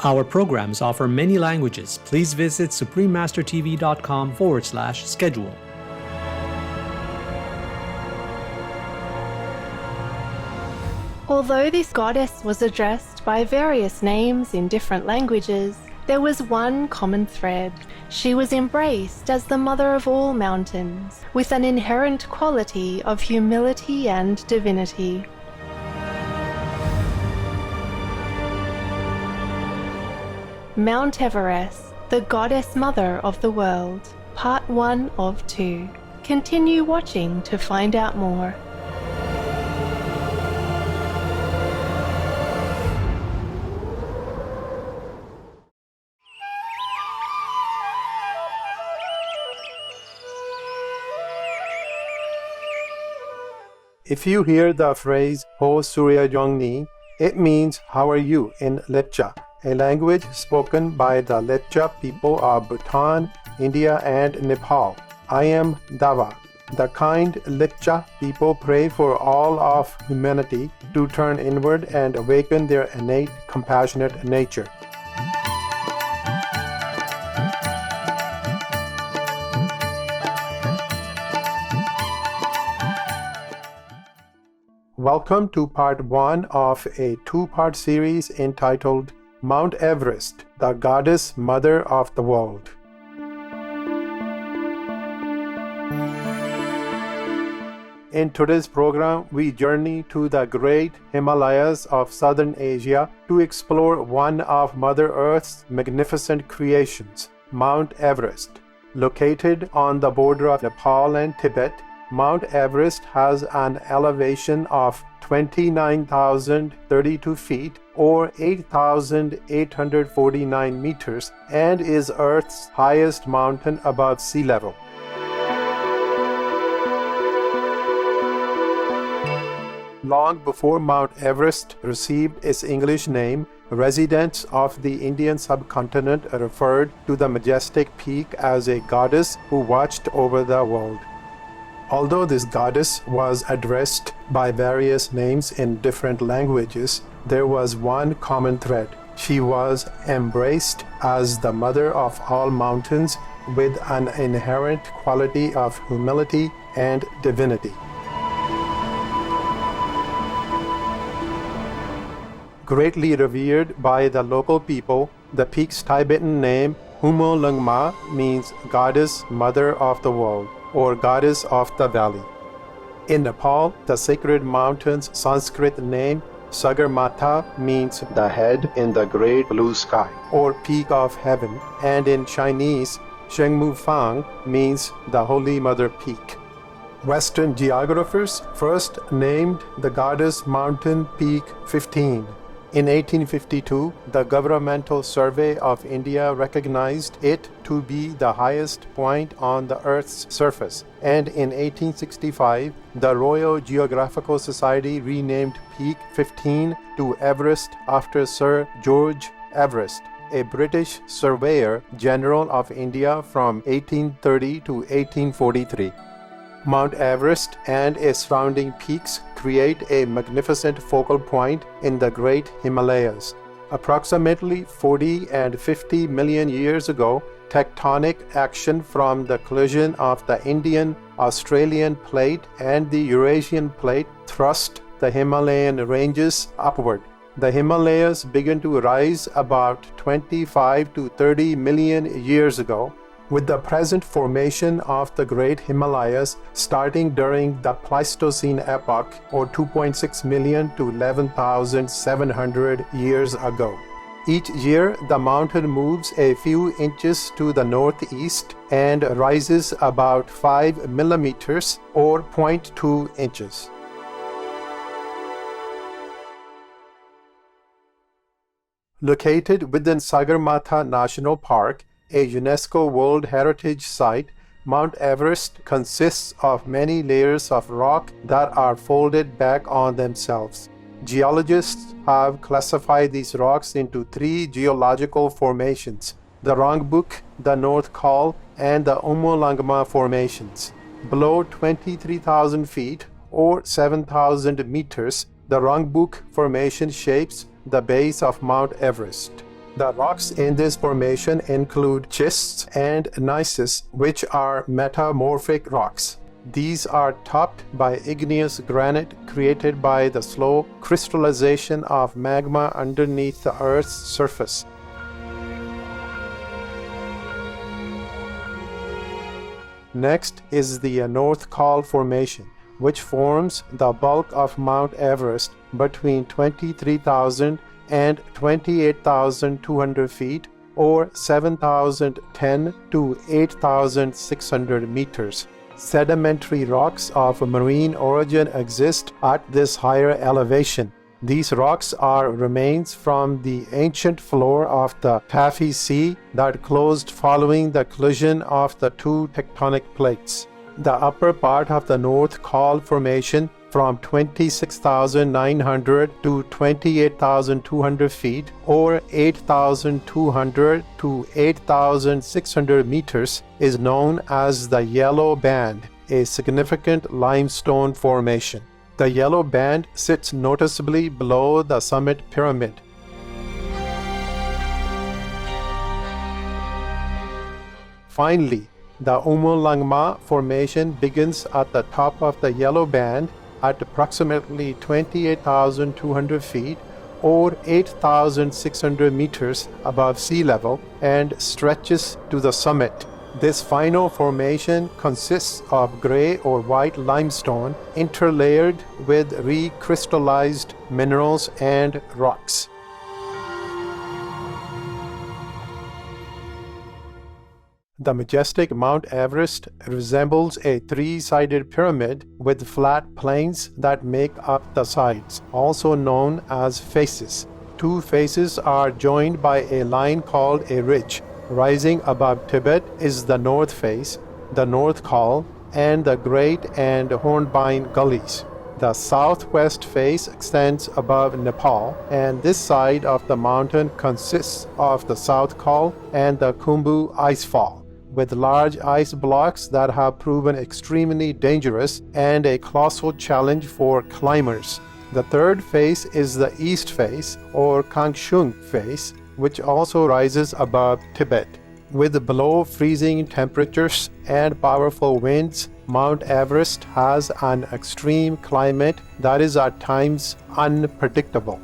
Our programs offer many languages. Please visit suprememastertv.com/schedule. Although this goddess was addressed by various names in different languages, there was one common thread. She was embraced as the mother of all mountains, with an inherent quality of humility and divinity. Mount Everest, the goddess mother of the world, part 1 of 2. Continue watching to find out more. If you hear the phrase Ho Surya Jongni, it means how are you in Lepcha, a language spoken by the Lepcha people of Bhutan, India and Nepal. I am Dava. The kind Lepcha people pray for all of humanity to turn inward and awaken their innate compassionate nature. Welcome to part 1 of a 2-part series entitled Mount Everest, the Goddess Mother of the World. In today's program, we journey to the great Himalayas of Southern Asia to explore one of Mother Earth's magnificent creations, Mount Everest. Located on the border of Nepal and Tibet, Mount Everest has an elevation of 29,032 feet or 8,849 meters and is Earth's highest mountain above sea level. Long before Mount Everest received its English name, residents of the Indian subcontinent referred to the majestic peak as a goddess who watched over the world. Although this goddess was addressed by various names in different languages, there was one common thread. She was embraced as the mother of all mountains with an inherent quality of humility and divinity. Greatly revered by the local people, the peak's Tibetan name, p1o2 means Goddess Mother of the World, or Goddess of the Valley. In Nepal, the sacred mountain's Sanskrit name, Sagarmatha, means the head in the great blue sky, or peak of heaven, and in Chinese, Shengmufang means the Holy Mother Peak. Western geographers first named the goddess mountain peak 15. In 1852, the Governmental Survey of India recognized it to be the highest point on the Earth's surface, and in 1865, the Royal Geographical Society renamed Peak 15 to Everest after Sir George Everest, a British surveyor general of India from 1830 to 1843. Mount Everest and its surrounding peaks create a magnificent focal point in the great Himalayas. Approximately 40 and 50 million years ago, tectonic action from the collision of the Indian-Australian plate and the Eurasian plate thrust the Himalayan ranges upward. The Himalayas began to rise about 25 to 30 million years ago, with the present formation of the Great Himalayas starting during the Pleistocene epoch, or 2.6 million to 11,700 years ago. Each year, the mountain moves a few inches to the northeast and rises about 5 millimeters, or 0.2 inches. Located within Sagarmatha National Park, a UNESCO World Heritage Site, Mount Everest consists of many layers of rock that are folded back on themselves. Geologists have classified these rocks into 3 geological formations: the Rongbuk, the North Col, and the p1o2 formations. Below 23,000 feet, or 7,000 meters, the Rongbuk formation shapes the base of Mount Everest. The rocks in this formation include schists and gneisses, which are metamorphic rocks. These are topped by igneous granite created by the slow crystallization of magma underneath the Earth's surface. Next is the North Col Formation, which forms the bulk of Mount Everest between 23,000 and 28,200 feet, or 7,010 to 8,600 meters. Sedimentary rocks of marine origin exist at this higher elevation. These rocks are remains from the ancient floor of the Taffy Sea that closed following the collision of the two tectonic plates. The upper part of the North Col Formation, from 26,900 to 28,200 feet, or 8,200 to 8,600 meters, is known as the Yellow Band, a significant limestone formation. The yellow band sits noticeably below the summit pyramid. Finally, the Umulangma Formation begins at the top of the yellow band at approximately 28,200 feet, or 8,600 meters above sea level, and stretches to the summit. This final formation consists of gray or white limestone interlayered with recrystallized minerals and rocks. The majestic Mount Everest resembles a three-sided pyramid with flat plains that make up the sides, also known as faces. Two faces are joined by a line called a ridge. Rising above Tibet is the north face, the North Col, and the Great and Hornbein Gullies. The southwest face extends above Nepal, and this side of the mountain consists of the South Col and the Khumbu Icefall, with large ice blocks that have proven extremely dangerous and a colossal challenge for climbers. The third face is the east face, or Kangshung face, which also rises above Tibet. With below freezing temperatures and powerful winds, Mount Everest has an extreme climate that is at times unpredictable.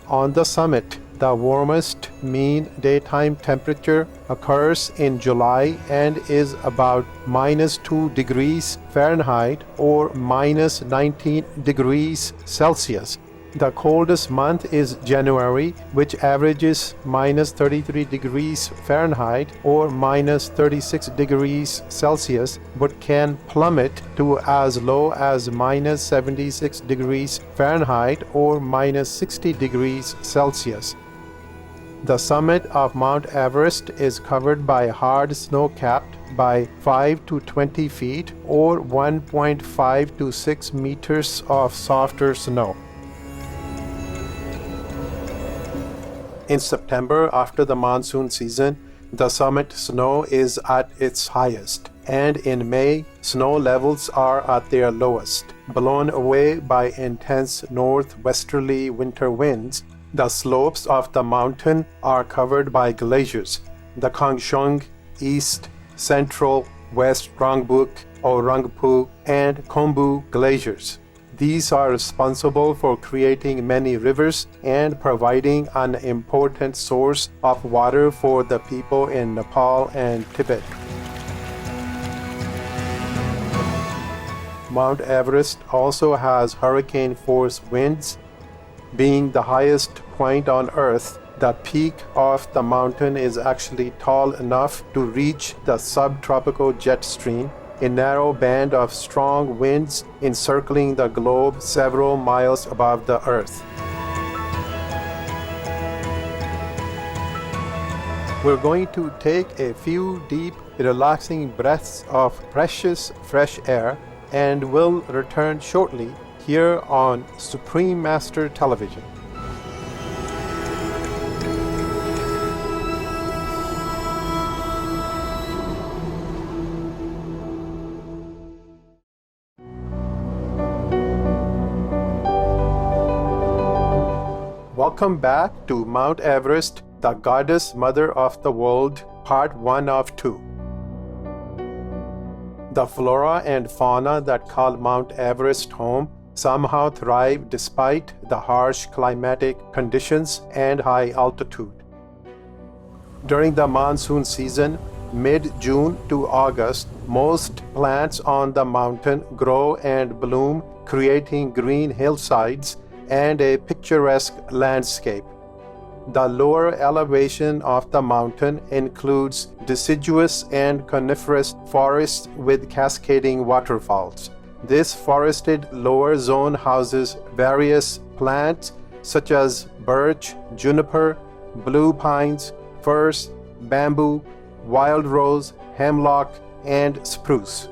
On the summit, the warmest mean daytime temperature occurs in July and is about -2 degrees Fahrenheit or -19 degrees Celsius. The coldest month is January, which averages -33 degrees Fahrenheit or -36 degrees Celsius, but can plummet to as low as -76 degrees Fahrenheit or -60 degrees Celsius. The summit of Mount Everest is covered by hard snow capped by 5 to 20 feet or 1.5 to 6 meters of softer snow. In September, after the monsoon season, the summit snow is at its highest, and in May, snow levels are at their lowest. Blown away by intense northwesterly winter winds, the slopes of the mountain are covered by glaciers, the Kangshung, East, Central, West Rongbuk or Rangpo, and Khumbu glaciers. These are responsible for creating many rivers and providing an important source of water for the people in Nepal and Tibet. Mount Everest also has hurricane-force winds. Being the highest point on Earth, the peak of the mountain is actually tall enough to reach the subtropical jet stream, a narrow band of strong winds encircling the globe several miles above the Earth. We're going to take a few deep, relaxing breaths of precious fresh air, and we'll return shortly here on Supreme Master Television. Welcome back to Mount Everest, the Goddess Mother of the World, Part 1 of 2. The flora and fauna that call Mount Everest home somehow thrive despite the harsh climatic conditions and high altitude. During the monsoon season, mid-June to August, most plants on the mountain grow and bloom, creating green hillsides and a picturesque landscape. The lower elevation of the mountain includes deciduous and coniferous forests with cascading waterfalls. This forested lower zone houses various plants such as birch, juniper, blue pines, firs, bamboo, wild rose, hemlock, and spruce.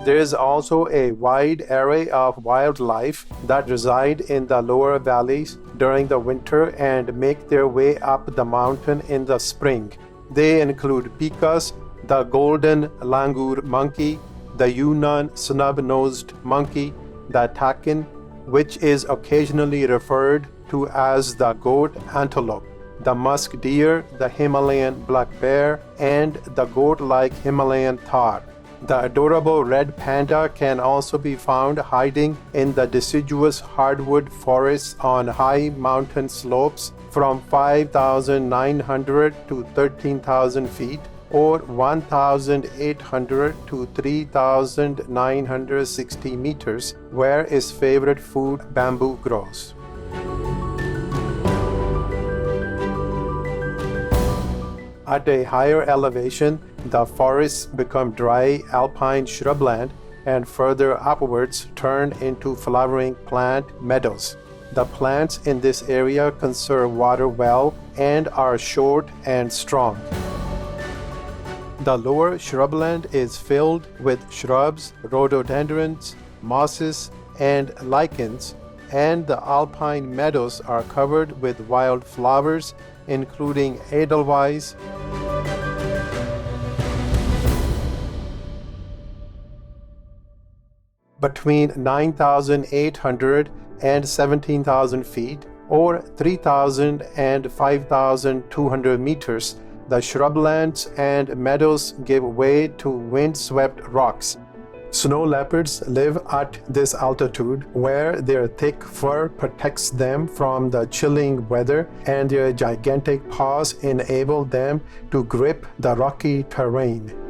There is also a wide array of wildlife that reside in the lower valleys during the winter and make their way up the mountain in the spring. They include pikas, the golden langur monkey, the Yunnan snub-nosed monkey, the takin, which is occasionally referred to as the goat antelope, the musk deer, the Himalayan black bear, and the goat-like Himalayan thar. The adorable red panda can also be found hiding in the deciduous hardwood forests on high mountain slopes from 5,900 to 13,000 feet or 1,800 to 3,960 meters, where its favorite food bamboo grows. At a higher elevation, the forests become dry alpine shrubland and further upwards turn into flowering plant meadows. The plants in this area conserve water well and are short and strong. The lower shrubland is filled with shrubs, rhododendrons, mosses, and lichens, and the alpine meadows are covered with wild flowers, including edelweiss, between 9,800 and 17,000 feet or 3,000 and 5,200 meters, the shrublands and meadows give way to wind-swept rocks. Snow leopards live at this altitude where their thick fur protects them from the chilling weather and their gigantic paws enable them to grip the rocky terrain.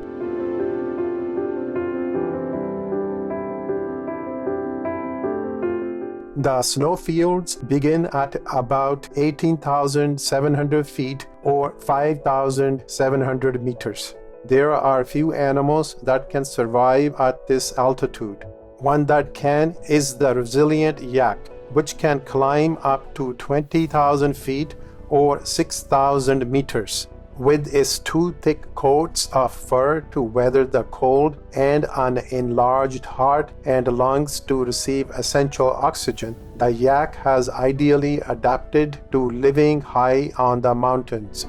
The snowfields begin at about 18,700 feet or 5,700 meters. There are few animals that can survive at this altitude. One that can is the resilient yak, which can climb up to 20,000 feet or 6,000 meters. With its two thick coats of fur to weather the cold and an enlarged heart and lungs to receive essential oxygen, the yak has ideally adapted to living high on the mountains.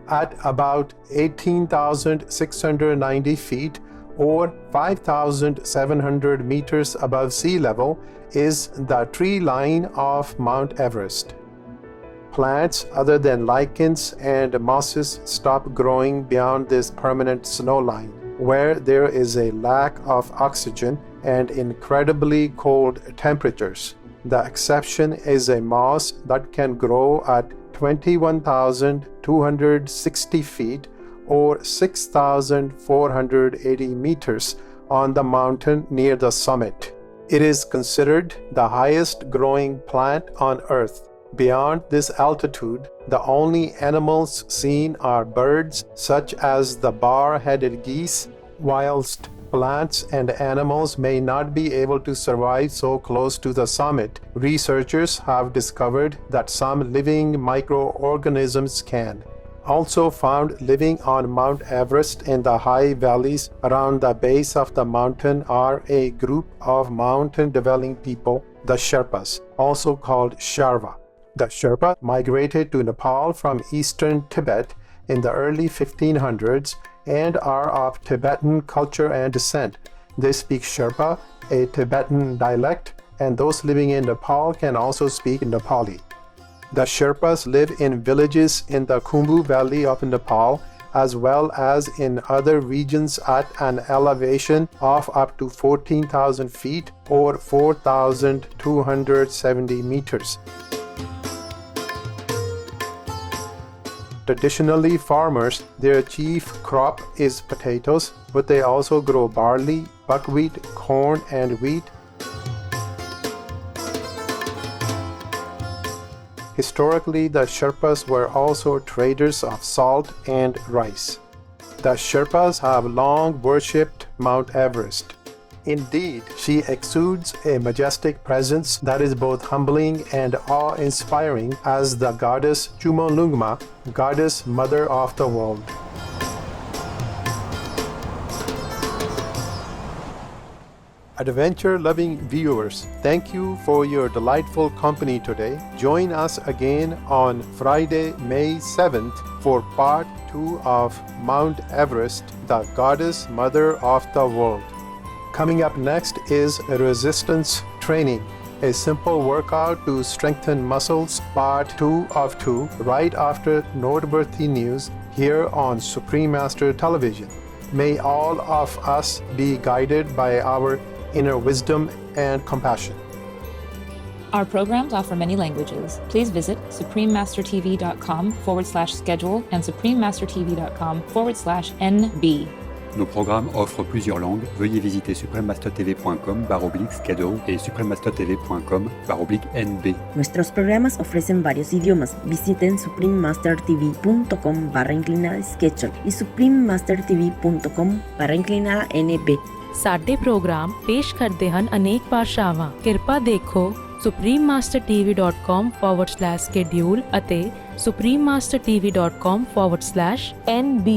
At about 18,690 feet or 5,700 meters above sea level is the tree line of Mount Everest. Plants other than lichens and mosses stop growing beyond this permanent snow line, where there is a lack of oxygen and incredibly cold temperatures. The exception is a moss that can grow at 21,260 feet or 6,480 meters on the mountain near the summit. It is considered the highest growing plant on Earth. Beyond this altitude, the only animals seen are birds such as the bar-headed geese, whilst plants and animals may not be able to survive so close to the summit. Researchers have discovered that some living microorganisms can. Also found living on Mount Everest in the high valleys around the base of the mountain are a group of mountain-dwelling people, the Sherpas, also called Sharva. The Sherpa migrated to Nepal from eastern Tibet in the early 1500s and are of Tibetan culture and descent. They speak Sherpa, a Tibetan dialect, and those living in Nepal can also speak Nepali. The Sherpas live in villages in the Khumbu Valley of Nepal, as well as in other regions at an elevation of up to 14,000 feet or 4,270 meters. Traditionally, farmers, their chief crop is potatoes, but they also grow barley, buckwheat, corn, and wheat. Historically, the Sherpas were also traders of salt and rice. The Sherpas have long worshipped Mount Everest. Indeed, she exudes a majestic presence that is both humbling and awe-inspiring as the goddess Chumolungma, goddess mother of the world. Adventure-loving viewers, thank you for your delightful company today. Join us again on Friday, May 7th for part 2 of Mount Everest, the goddess mother of the world. Coming up next is resistance training, a simple workout to strengthen muscles, part 2 of 2, right after noteworthy news here on Supreme Master Television. May all of us be guided by our inner wisdom and compassion. Our programs offer many languages. Please visit suprememastertv.com/schedule and suprememastertv.com/NB. Nos programmes offrent plusieurs langues. Veuillez visiter suprememastertv.com/schedule et suprememastertv.com/NB. Nuestros programas ofrecen varios idiomas. Visiten suprememastertv.com/schedule y suprememastertv.com/NB. ਸਾਡੇ programme ਪੇਸ਼ ਕਰਦੇ ਹਨ ਅਨੇਕ ਭਾਸ਼ਾਵਾਂ। ਕਿਰਪਾ ਦੇਖੋ suprememastertv.com/schedule ਅਤੇ suprememastertv.com/NB।